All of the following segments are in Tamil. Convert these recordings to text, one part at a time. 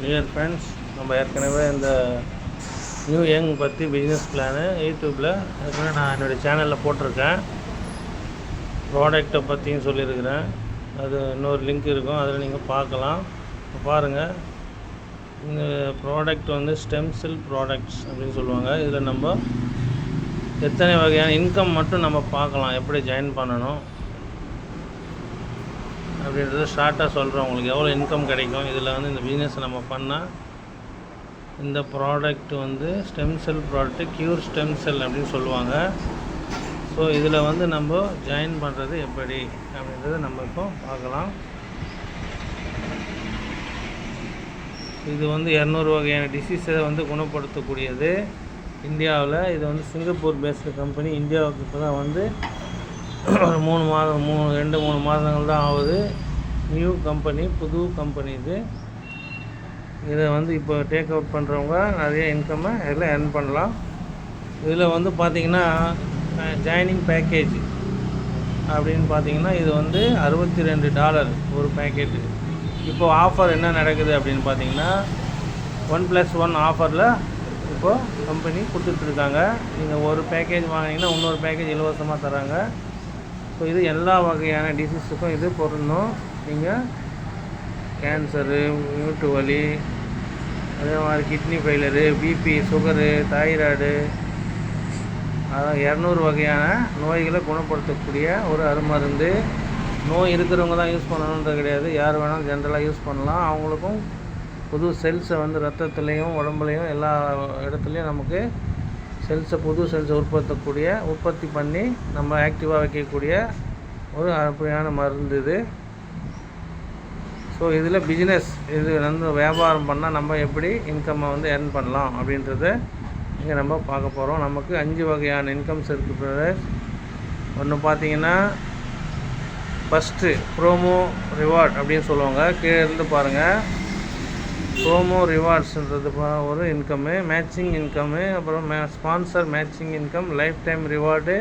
டியர் ஃப்ரெண்ட்ஸ், நம்ம ஏற்கனவே இந்த நியூ யங் பற்றி பிஸ்னஸ் பிளானு யூடியூப்பில் ஏற்கனவே நான் என்னுடைய சேனலில் போட்டிருக்கேன். ப்ராடக்டை பற்றியும் சொல்லியிருக்கிறேன். அது இன்னொரு லிங்க் இருக்கும், அதில் நீங்கள் பார்க்கலாம். பாருங்கள், இந்த ப்ராடக்ட் வந்து ஸ்டெம் செல் ப்ராடக்ட்ஸ் அப்படின்னு சொல்லுவாங்க. இதில் நம்ம எத்தனை வகையான இன்கம் மட்டும் நம்ம பார்க்கலாம், எப்படி ஜாயின் பண்ணணும் அப்படின்றத ஷார்ட்டாக சொல்கிறோம். உங்களுக்கு எவ்வளோ இன்கம் கிடைக்கும் இதில் வந்து இந்த பிஸ்னஸ் நம்ம பண்ணால். இந்த ப்ராடக்ட் வந்து stem cell product, cure stem cell அப்படின்னு சொல்லுவாங்க. ஸோ இதில் வந்து நம்ம ஜாயின் பண்ணுறது எப்படி அப்படின்றத நம்ம இப்போ பார்க்கலாம். இது வந்து 200 வகையான டிசீஸை வந்து குணப்படுத்தக்கூடியது இந்தியாவில். இது வந்து சிங்கப்பூர் பேஸ்டு கம்பெனி. இந்தியாவுக்கு இப்போ தான் வந்து ஒரு 2-3 மாதங்கள் தான் ஆகுது. நியூ கம்பெனி, புது கம்பெனி இது. இதை வந்து இப்போ டேக் அவுட் பண்ணுறவங்க நிறைய இன்கம்மை இதில் earn பண்ணலாம். இதில் வந்து பார்த்திங்கன்னா ஜாயினிங் பேக்கேஜ் அப்படின்னு பார்த்திங்கன்னா இது வந்து $62 ஒரு பேக்கேஜ். இப்போது ஆஃபர் என்ன நடக்குது அப்படின்னு பார்த்திங்கன்னா 1+1 ஆஃபரில் இப்போது கம்பெனி கொடுத்துட்ருக்காங்க. நீங்கள் ஒரு பேக்கேஜ் வாங்கினீங்கன்னா இன்னொரு பேக்கேஜ் இலவசமாக தராங்க. ஸோ இது எல்லா வகையான டிசீஸுக்கும் இது பொருந்தும். நீங்கள் கேன்சரு, மூட்டு வலி, அதே மாதிரி kidney failure, BP, sugar, thyroid, அதான் 200 வகையான நோய்களை குணப்படுத்தக்கூடிய ஒரு அருமருந்து. நோய் இருக்கிறவங்க தான் யூஸ் பண்ணணுன்றது கிடையாது, யார் வேணாலும் ஜென்ரலாக யூஸ் பண்ணலாம். அவங்களுக்கும் புது செல்ஸை வந்து ரத்தத்துலேயும் உடம்புலையும் எல்லா இடத்துலையும் நமக்கு புது செல்ஸை உற்பத்தி பண்ணி நம்ம ஆக்டிவாக வைக்கக்கூடிய ஒரு அருமையான மருந்து இது. ஸோ இதில் பிஸ்னஸ், இது வந்து வியாபாரம் பண்ணால் நம்ம எப்படி இன்கம்மை வந்து earn பண்ணலாம் அப்படின்றத இங்கே நம்ம பார்க்க போகிறோம். நமக்கு 5 வகையான இன்கம்ஸ் இருக்குது. ஒன்று பார்த்திங்கன்னா ஃபஸ்ட்டு ப்ரோமோ ரிவார்ட் அப்படின்னு சொல்லுவாங்க. கீழே இருந்து பாருங்கள். ப்ரோமோ ரிவார்ட்ஸுன்றது ஒரு இன்கம்மு, மேட்சிங் இன்கம்மு, அப்புறம் sponsor matching income, life time reward,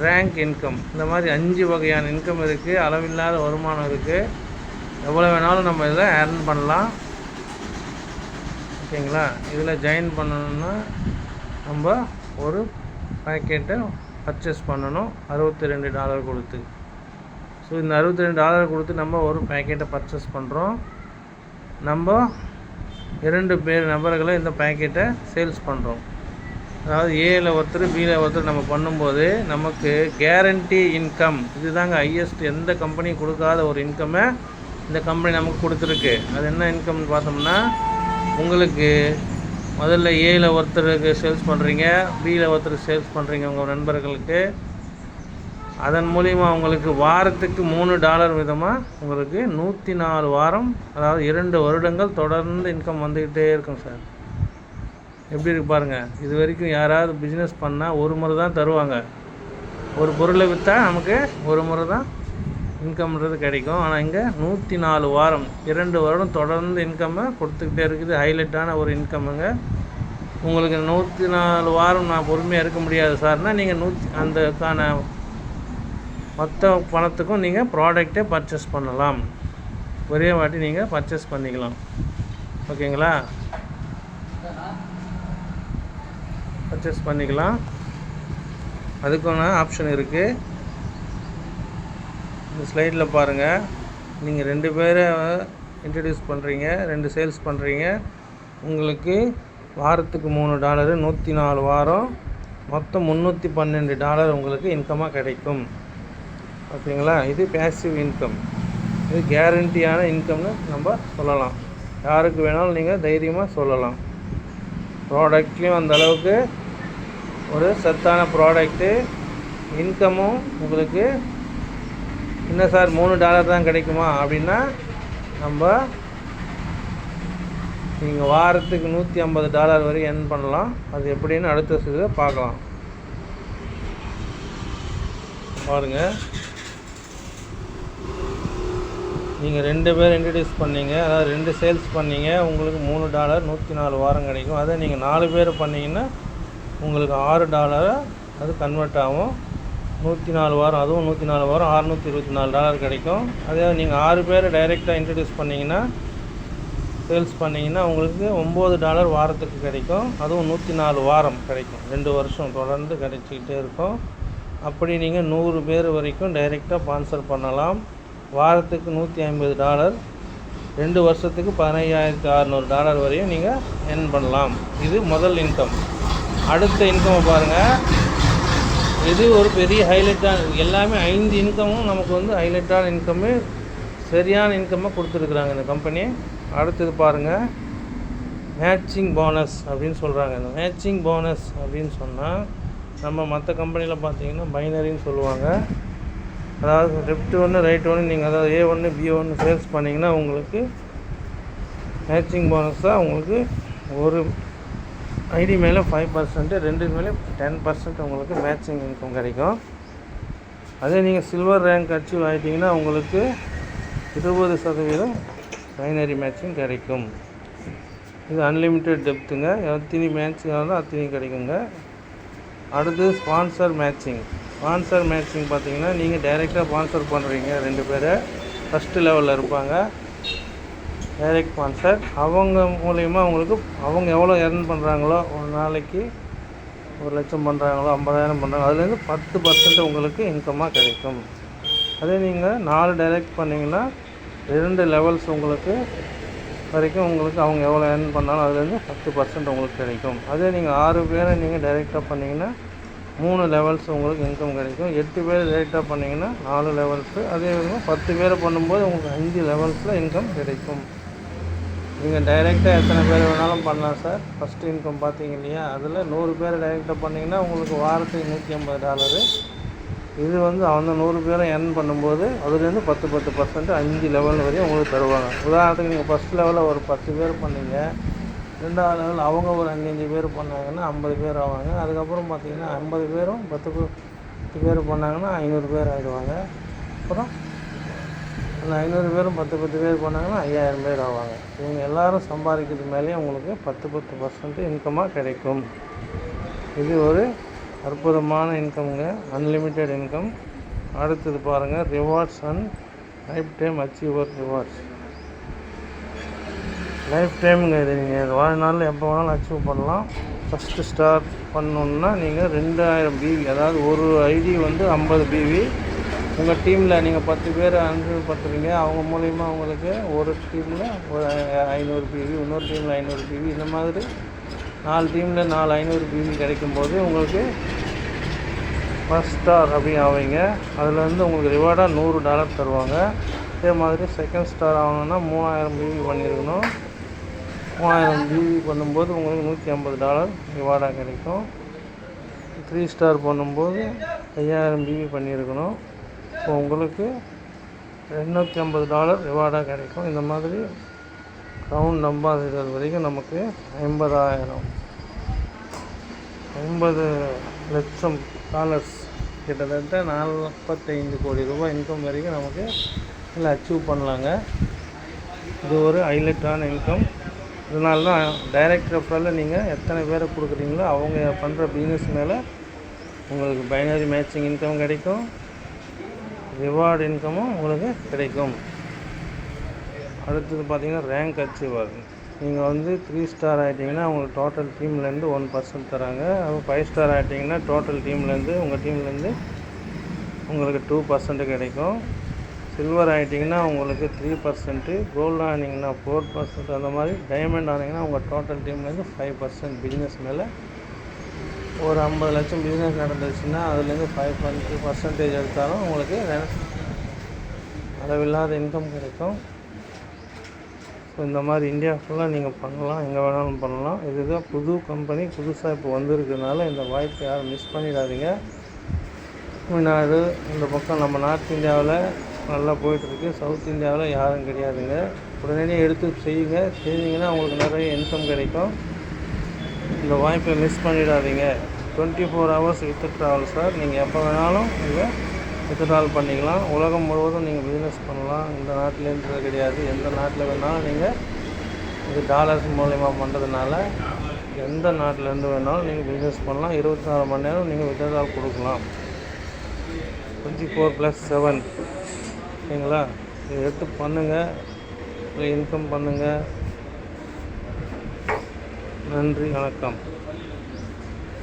rank income. இந்த மாதிரி 5 வகையான இன்கம் இருக்குது. அளவில்லாத வருமானம் இருக்குது. எவ்வளோ வேணாலும் நம்ம இதில் earn பண்ணலாம். ஓகேங்களா? இதில் ஜாயின் பண்ணணுன்னா நம்ம ஒரு பேக்கெட்டை பர்ச்சேஸ் பண்ணணும் $62 கொடுத்து. ஸோ இந்த $62 கொடுத்து நம்ம ஒரு பேக்கெட்டை பர்ச்சேஸ் பண்ணுறோம். நம்ம 2 நபர்களை இந்த பேக்கெட்டை சேல்ஸ் பண்ணுறோம். அதாவது ஏல ஒருத்தர், பியில் ஒருத்தர் நம்ம பண்ணும்போது நமக்கு கேரண்டி இன்கம், இதுதாங்க ஹையஸ்ட். எந்த கம்பெனி கொடுக்காத ஒரு இன்கம்மை இந்த கம்பெனி நமக்கு கொடுத்துருக்கு. அது என்ன இன்கம்னு பார்த்தோம்னா, உங்களுக்கு முதல்ல ஏல ஒருத்தருக்கு சேல்ஸ் பண்ணுறீங்க, பியில் ஒருத்தருக்கு சேல்ஸ் பண்ணுறீங்க உங்கள் நண்பர்களுக்கு. அதன் மூலிமா உங்களுக்கு வாரத்துக்கு $3 விதமாக உங்களுக்கு 104 வாரம், அதாவது 2 வருடங்கள் தொடர்ந்து இன்கம் வந்துக்கிட்டே இருக்கும் சார். எப்படி இருக்கு பாருங்கள். இது வரைக்கும் யாராவது பிஸ்னஸ் பண்ணால் ஒரு முறை தான் தருவாங்க. ஒரு பொருளை விற்றா நமக்கு ஒரு முறை தான் இன்கம்ன்றது கிடைக்கும். ஆனால் இங்கே 104 வாரம், 2 வருடம் தொடர்ந்து இன்கம்மை கொடுத்துக்கிட்டே இருக்குது. ஹைலைட்டான ஒரு இன்கம்முங்க. உங்களுக்கு 104 வாரம் நான் பொறுமையாக இருக்க முடியாது சார்னால் நீங்கள் அந்தக்கான மொத்த பணத்துக்கும் நீங்கள் ப்ராடக்டே பர்ச்சேஸ் பண்ணலாம். ஒரே வாட்டி நீங்கள் பர்ச்சேஸ் பண்ணிக்கலாம். ஓகேங்களா? பர்ச்சேஸ் பண்ணிக்கலாம். அதுக்கான ஆப்ஷன் இருக்குது. இந்த ஸ்லைடில் பாருங்கள். நீங்கள் 2 பேரை இன்ட்ரடியூஸ் பண்ணுறீங்க, 2 சேல்ஸ் பண்ணுறீங்க. உங்களுக்கு வாரத்துக்கு $3, 104 வாரம், மொத்தம் $312 உங்களுக்கு இன்கமாக கிடைக்கும். ஓகேங்களா? இது பேசிவ் இன்கம். இது கேரண்டியான இன்கம்னு நம்ம சொல்லலாம். யாருக்கு வேணாலும் நீங்கள் தைரியமாக சொல்லலாம். ப்ராடக்ட்லேயும் அந்த அளவுக்கு ஒரு சத்தான ப்ராடக்ட்டு. இன்கமும் உங்களுக்கு என்ன சார் $3 தான் கிடைக்குமா அப்படின்னா, நீங்கள் வாரத்துக்கு $150 வரைக்கும் earn பண்ணலாம். அது எப்படின்னு அடுத்த இதை பார்க்கலாம். பாருங்கள், நீங்கள் 2 பேர் இன்ட்ரடியூஸ் பண்ணீங்க, அதாவது 2 சேல்ஸ் பண்ணீங்க, உங்களுக்கு $3, 104 வாரம் கிடைக்கும். அதே நீங்கள் 4 பேர் பண்ணிங்கன்னா உங்களுக்கு $6 அது கன்வெர்ட் ஆகும். 104 வாரம், அதுவும் 104 வாரம் $624 கிடைக்கும். அதே நீங்கள் 6 பேர் டைரெக்டாக இன்ட்ரடியூஸ் பண்ணிங்கன்னா சேல்ஸ் பண்ணிங்கன்னா உங்களுக்கு $9 வாரத்துக்கு கிடைக்கும். அதுவும் 104 வாரம் கிடைக்கும். 2 வருஷம் தொடர்ந்து கிடைச்சிக்கிட்டே இருக்கும். அப்படி நீங்கள் 100 பேர் வரைக்கும் டைரெக்டாக ஸ்பான்சர் பண்ணலாம். வாரத்துக்கு $150, 2 வருஷத்துக்கு $15,600 வரையும் நீங்கள் earn பண்ணலாம். இது முதல் இன்கம். அடுத்த இன்கம்மை பாருங்கள். இது ஒரு பெரிய ஹைலைட்டான, எல்லாமே 5 இன்கமும் நமக்கு வந்து ஹைலைட்டான இன்கம்மு, சரியான இன்கம்மை கொடுத்துருக்குறாங்க இந்த கம்பெனி. அடுத்தது பாருங்கள், மேட்சிங் போனஸ் அப்படின்னு சொல்கிறாங்க. இந்த மேட்சிங் போனஸ் அப்படின்னு சொன்னால் நம்ம மற்ற கம்பெனியில் பார்த்தீங்கன்னா பைனரின்னு சொல்லுவாங்க. அதாவது லெஃப்ட் ஒன்று ரைட் ஒன்று, நீங்கள் அதாவது A1 B1 சேல்ஸ் பண்ணிங்கன்னா உங்களுக்கு மேட்சிங் போனஸாக உங்களுக்கு ஒரு ஐடி மேலே 5%, 2 மேலே 10% உங்களுக்கு மேட்சிங் இன்கம் கிடைக்கும். அதே நீங்கள் சில்வர் ரேங்க் அச்சீவ் ஆகிட்டிங்கன்னா உங்களுக்கு 20% பைனரி மேட்சிங் கிடைக்கும். இது அன்லிமிட்டெட் டெப்த்துங்க. எத்தனை மேட்சிங் ஆனாலும் அத்தனை கிடைக்குங்க. அடுத்து ஸ்பான்சர் மேட்சிங். ஸ்பான்சர் மேட்சிங் பார்த்தீங்கன்னா நீங்கள் டைரெக்டாக ஸ்பான்சர் பண்ணுறீங்க. 2 பேரை ஃபஸ்ட்டு லெவலில் இருப்பாங்க, டைரெக்ட் ஸ்பான்சர். அவங்க மூலயமா உங்களுக்கு அவங்க எவ்வளோ எர்ன் பண்ணுறாங்களோ, ஒரு நாளைக்கு 1,00,000 பண்ணுறாங்களோ, 50,000 பண்ணுறாங்க, அதுலேருந்து 10% உங்களுக்கு இன்கமாக கிடைக்கும். அதே நீங்கள் 4 டைரெக்ட் பண்ணிங்கன்னா 2 லெவல்ஸ் உங்களுக்கு வரைக்கும் உங்களுக்கு அவங்க எவ்வளோ earn பண்ணாலும் அதுலேருந்து 10% உங்களுக்கு கிடைக்கும். அதே நீங்கள் 6 பேரை நீங்கள் டைரெக்டாக பண்ணிங்கன்னா 3 லெவல்ஸ் உங்களுக்கு இன்கம் கிடைக்கும். 8 பேர் டைரெக்டாக பண்ணிங்கன்னா 4 லெவல்ஸு. அதே விதமாக 10 பேரை பண்ணும்போது உங்களுக்கு 5 லெவல்ஸில் இன்கம் கிடைக்கும். நீங்கள் டைரெக்டாக எத்தனை பேர் வேணாலும் பண்ணலாம் சார். ஃபஸ்ட்டு இன்கம் பார்த்தீங்க இல்லையா, அதில் 100 பேர் டைரெக்டாக பண்ணிங்கன்னா உங்களுக்கு வாரத்துக்கு $150. இது வந்து அந்த 100 பேரை earn பண்ணும்போது அதுலேருந்து 10% 5 லெவல் வரையும் உங்களுக்கு தருவாங்க. உதாரணத்துக்கு நீங்கள் ஃபஸ்ட் லெவலில் ஒரு 10 பேர் பண்ணீங்க, 2வது லெவல் அவங்க ஒரு 5 பேர் பண்ணாங்கன்னா 50 பேர் ஆவாங்க. அதுக்கப்புறம் பார்த்தீங்கன்னா 50 பேரும் 10 பேர் பண்ணாங்கன்னா 500 பேர் ஆகிடுவாங்க. அப்புறம் அந்த 500 பேரும் 10 பேர் பண்ணாங்கன்னா 5000 பேர் ஆவாங்க. இவங்க எல்லோரும் சம்பாதிக்கிறது மேலேயே உங்களுக்கு 10% இன்கமாக கிடைக்கும். இது ஒரு அற்புதமான இன்கம்ங்க, அன்லிமிட்டெட் இன்கம். அடுத்தது பாருங்கள், rewards and lifetime achiever rewards. Life டைமுங்க. இது நீங்கள் வாழ்நாளில் எப்போ வேணாலும் அச்சீவ் பண்ணலாம். ஃபஸ்ட்டு ஸ்டார்ட் பண்ணணுன்னா நீங்கள் 2000 BV, அதாவது ஒரு ஐடி வந்து 50 BV. உங்கள் டீமில் நீங்கள் 10 பேர் அனுப்புறீங்க, அவங்க மூலிமா உங்களுக்கு ஒரு டீமில் ஒரு 500 BV, இன்னொரு டீமில் 500 BV, இந்த மாதிரி 4 டீமில் 4 500 BV கிடைக்கும்போது உங்களுக்கு ஃபஸ்ட் ஸ்டார் அப்படி ஆவீங்க. அதில் வந்து உங்களுக்கு ரிவார்டாக $100 தருவாங்க. அதே மாதிரி செகண்ட் ஸ்டார் ஆகணுன்னா 3000 BV பண்ணியிருக்கணும். 3000 BV பண்ணும்போது உங்களுக்கு $150 ரிவார்டாக கிடைக்கும். 3 ஸ்டார் பண்ணும்போது 5000 BV பண்ணியிருக்கணும். ஸோ உங்களுக்கு $250 ரிவார்டாக கிடைக்கும். இந்த மாதிரி ரவுண்ட் நம்பாதது வரைக்கும் நமக்கு 50 லட்சம் டாலர்ஸ், கிட்டத்தட்ட 45 கோடி ரூபாய் இன்கம் வரைக்கும் நமக்கு இதில் அச்சீவ் பண்ணலாங்க. இது ஒரு ஹைலைட்டான இன்கம். இதனால தான் டைரக்ட் ரெஃபரலில் நீங்கள் எத்தனை பேரை கொடுக்குறீங்களோ அவங்க பண்ணுற பிஸ்னஸ் மேலே உங்களுக்கு பைனரி மேட்சிங் இன்கம் கிடைக்கும், ரிவார்டு இன்கமும் உங்களுக்கு கிடைக்கும். அடுத்தது பார்த்திங்கன்னா ரேங்க் அச்சீவர். நீங்கள் வந்து 3 ஸ்டார் ஆகிட்டிங்கன்னா உங்களுக்கு டோட்டல் டீம்லேருந்து 1% தராங்க. அது 5 ஸ்டார் ஆகிட்டிங்கன்னா டோட்டல் டீம்லேருந்து உங்கள் டீம்லேருந்து உங்களுக்கு 2% கிடைக்கும். சில்வர் ஆகிட்டிங்கன்னா உங்களுக்கு 3%, கோல்டு ஆனிங்கன்னா 4%, அந்த மாதிரி டைமண்ட் ஆனிங்கன்னா உங்கள் டோட்டல் டீம்லேருந்து 5% பிஸ்னஸ் மேலே. ஒரு 50 லட்சம் பிஸ்னஸ் நடந்துச்சுன்னா அதுலேருந்து 5% எடுத்தாலும் உங்களுக்கு அளவில்லாத இன்கம் கிடைக்கும். ஸோ இந்த மாதிரி இந்தியா ஃபுல்லாக நீங்கள் பண்ணலாம், எங்கே வேணாலும் பண்ணலாம். இதுதான் புது கம்பெனி, புதுசாக இப்போ வந்திருக்கிறதுனால இந்த வாய்ப்பை யாரும் மிஸ் பண்ணிடாதீங்க. தமிழ்நாடு இந்த பக்கம் நம்ம நார்த் இந்தியாவில் நல்லா போயிட்டுருக்கு, சவுத் இந்தியாவில் யாரும் கிடையாதுங்க. உடனடியாக எடுத்து செஞ்சீங்கன்னா உங்களுக்கு நிறைய இன்கம் கிடைக்கும். இந்த வாய்ப்பை மிஸ் பண்ணிடாதீங்க. 24 hours வித்ட்ராவல் சார். நீங்கள் எப்போ வேணாலும் நீங்கள் வித்ட்ராவல் பண்ணிக்கலாம். உலகம் முழுவதும் நீங்கள் பிஸ்னஸ் பண்ணலாம். இந்த நாட்டிலேன்றது கிடையாது, எந்த நாட்டில் வேணாலும் நீங்கள் இது டாலர்ஸ் மூலயமா பண்ணுறதுனால எந்த நாட்டிலேருந்து வேணாலும் நீங்கள் பிஸ்னஸ் பண்ணலாம். 24 மணி நேரம் நீங்கள் வித்ட்ராவல் கொடுக்கலாம். 24+7 சரிங்களா? இதை எடுத்து பண்ணுங்கள், இன்கம் பண்ணுங்கள். நன்றி, வணக்கம்.